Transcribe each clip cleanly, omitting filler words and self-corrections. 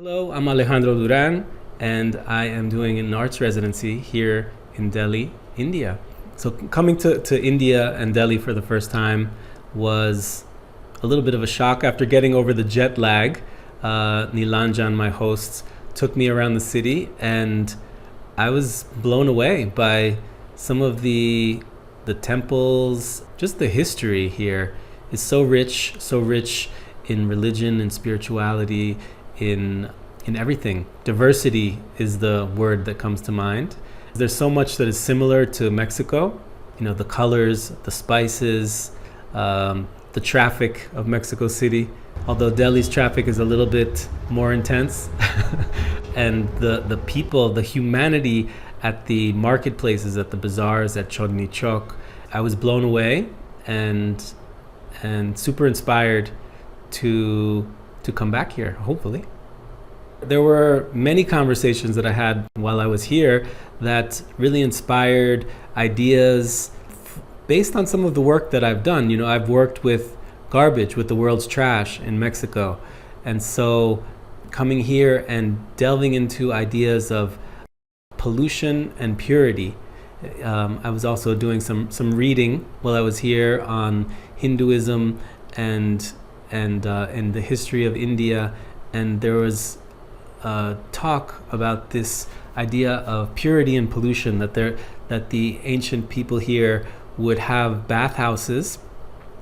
Hello, I'm Alejandro Duran, and I am doing an arts residency here in Delhi, India. So coming to India and Delhi for the first time was a little bit of a shock after getting over the jet lag. Nilanjan, my host, took me around the city, and I was blown away by some of the temples. Just the history here is so rich in religion and spirituality, in everything. Diversity is the word that comes to mind. There's so much that is similar to Mexico. You know, the colors, the spices, the traffic of Mexico City. Although Delhi's traffic is a little bit more intense. And the people, the humanity at the marketplaces, at the bazaars, at Chodni Chowk, I was blown away and super inspired to come back here, hopefully. There were many conversations that I had while I was here that really inspired ideas based on some of the work that I've done. You know, I've worked with garbage, with the world's trash in Mexico. And so coming here and delving into ideas of pollution and purity. I was also doing some reading while I was here on Hinduism and the history of India, and there was talk about this idea of purity and pollution, that the ancient people here would have bathhouses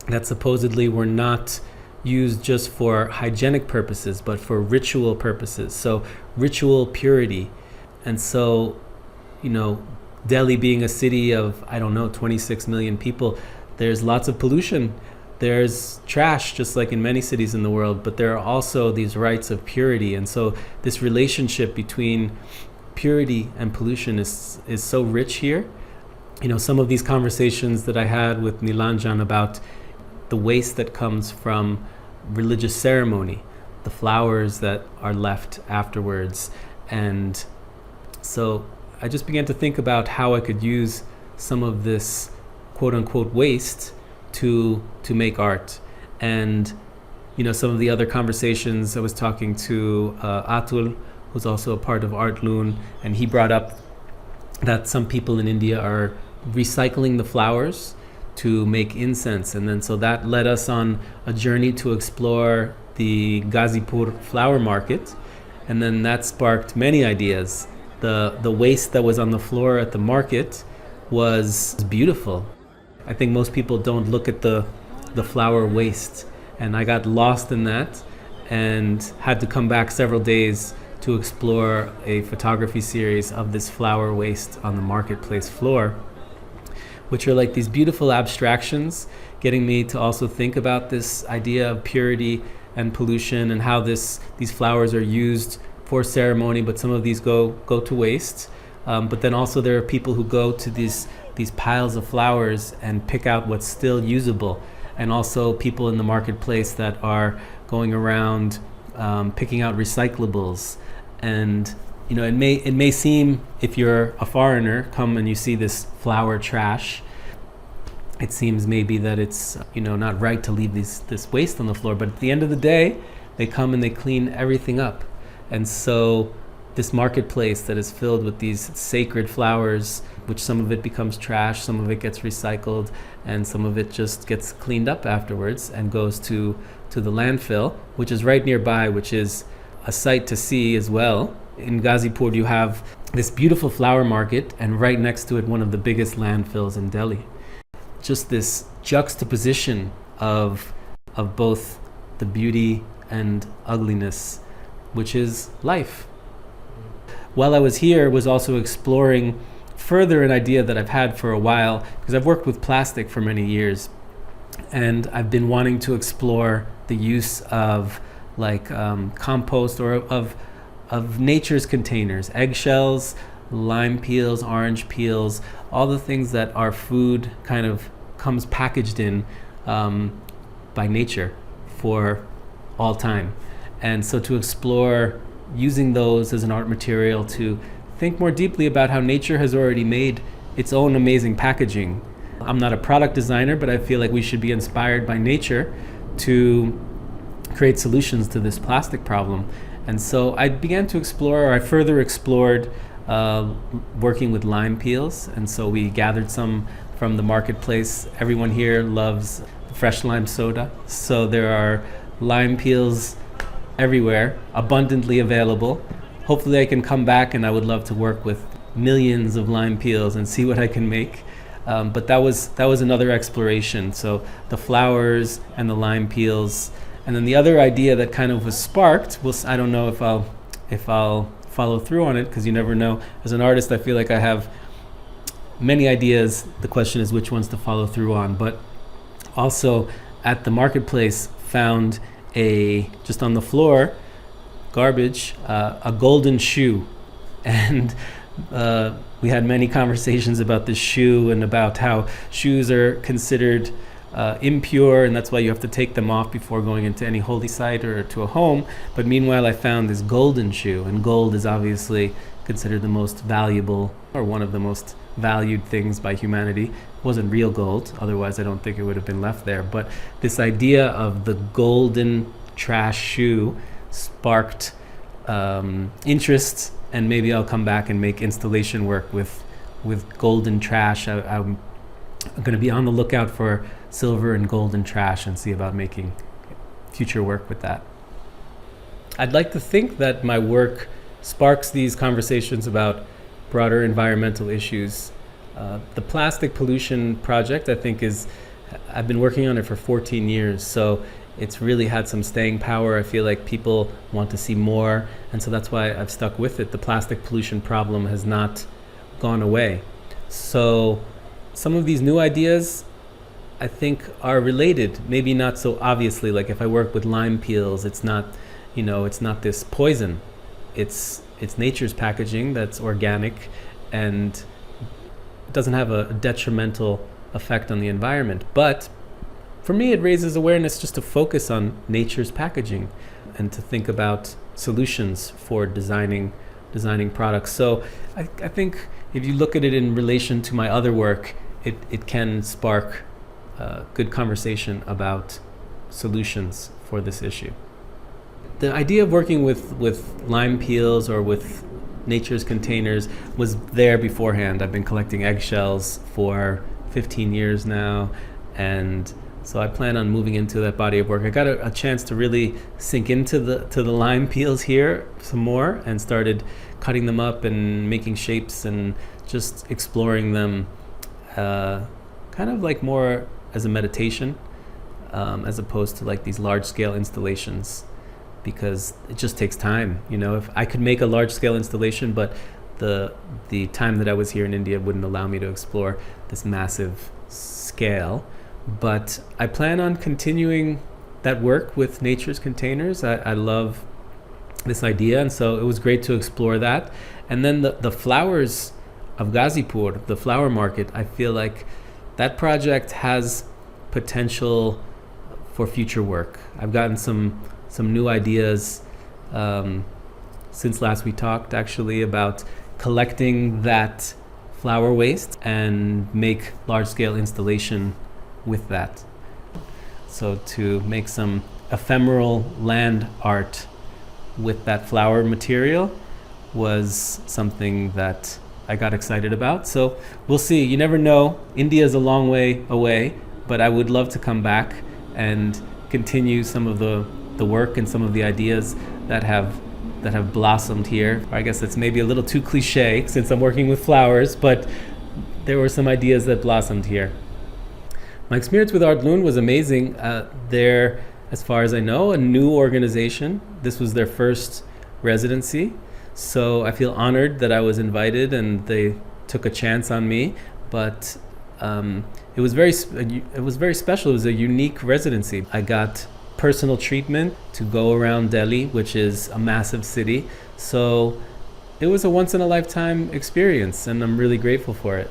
that supposedly were not used just for hygienic purposes but for ritual purposes, so ritual purity. And so, you know, Delhi being a city of 26 million people, there's lots of pollution. There's trash, just like in many cities in the world, but there are also these rites of purity. And so this relationship between purity and pollution is so rich here. You know, some of these conversations that I had with Nilanjan about the waste that comes from religious ceremony, the flowers that are left afterwards. And so I just began to think about how I could use some of this quote unquote waste to make art. And you know, some of the other conversations, I was talking to Atul, who's also a part of Artlune, and he brought up that some people in India are recycling the flowers to make incense. And then so that led us on a journey to explore the Gazipur flower market, and then that sparked many ideas. The waste that was on the floor at the market was beautiful. I think most people don't look at the flower waste, and I got lost in that and had to come back several days to explore a photography series of this flower waste on the marketplace floor, which are like these beautiful abstractions, getting me to also think about this idea of purity and pollution and how these flowers are used for ceremony, but some of these go to waste. But then also there are people who go to these piles of flowers and pick out what's still usable, and also people in the marketplace that are going around picking out recyclables. And you know, it may seem, if you're a foreigner, come and you see this flower trash, it seems maybe that it's not right to leave this waste on the floor, but at the end of the day, they come and they clean everything up. And so this marketplace that is filled with these sacred flowers, which some of it becomes trash, some of it gets recycled, and some of it just gets cleaned up afterwards and goes to the landfill, which is right nearby, which is a sight to see as well. In Gazipur, you have this beautiful flower market, and right next to it, one of the biggest landfills in Delhi. Just this juxtaposition of both the beauty and ugliness, which is life. While I was here, was also exploring further an idea that I've had for a while, because I've worked with plastic for many years, and I've been wanting to explore the use of compost, or of nature's containers, eggshells, lime peels, orange peels, all the things that our food kind of comes packaged in by nature for all time. And so to explore using those as an art material, to think more deeply about how nature has already made its own amazing packaging. I'm not a product designer, but I feel like we should be inspired by nature to create solutions to this plastic problem. And so I began to explore, or I further explored working with lime peels. And so we gathered some from the marketplace. Everyone here loves fresh lime soda. So there are lime peels everywhere, abundantly available. Hopefully I can come back, and I would love to work with millions of lime peels and see what I can make. But that was another exploration. So the flowers and the lime peels. And then the other idea that kind of was sparked, I don't know if I'll follow through on it, because you never know. As an artist, I feel like I have many ideas. The question is which ones to follow through on. But also at the marketplace, found just on the floor, garbage, a golden shoe. And we had many conversations about this shoe and about how shoes are considered impure, and that's why you have to take them off before going into any holy site or to a home. But meanwhile, I found this golden shoe, and gold is obviously considered the most valuable, or one of the most valued things by humanity. It wasn't real gold, otherwise I don't think it would have been left there. But this idea of the golden trash shoe sparked interest, and maybe I'll come back and make installation work with golden trash. I'm going to be on the lookout for silver and golden trash and see about making future work with that. I'd like to think that my work sparks these conversations about broader environmental issues. The plastic pollution project, I think, I've been working on it for 14 years, so it's really had some staying power. I feel like people want to see more, and so that's why I've stuck with it. The plastic pollution problem has not gone away. So some of these new ideas, I think, are related, maybe not so obviously. Like if I work with lime peels, it's not this poison. It's nature's packaging that's organic and doesn't have a detrimental effect on the environment. But for me, it raises awareness just to focus on nature's packaging and to think about solutions for designing products. So I think if you look at it in relation to my other work, it can spark good conversation about solutions for this issue. The idea of working with lime peels or with nature's containers was there beforehand. I've been collecting eggshells for 15 years now, and so I plan on moving into that body of work. I got a chance to really sink into the lime peels here some more, and started cutting them up and making shapes and just exploring them kind of like more as a meditation, as opposed to like these large-scale installations, because it just takes time. If I could make a large-scale installation, but the time that I was here in India wouldn't allow me to explore this massive scale. But I plan on continuing that work with nature's containers. I love this idea, and so it was great to explore that. And then the flowers of Ghazipur, the flower market, I feel like that project has potential for future work. I've gotten some new ideas since last we talked, actually, about collecting that flower waste and make large-scale installation with that. So to make some ephemeral land art with that flower material was something that I got excited about. So we'll see. You never know. India is a long way away, but I would love to come back and continue some of the work and some of the ideas that have blossomed here. I guess it's maybe a little too cliche since I'm working with flowers, but there were some ideas that blossomed here. My experience with Artlune was amazing. They're, as far as I know, a new organization. This was their first residency. So I feel honored that I was invited and they took a chance on me. But it was very special. It was a unique residency. I got personal treatment to go around Delhi, which is a massive city. So it was a once-in-a-lifetime experience, and I'm really grateful for it.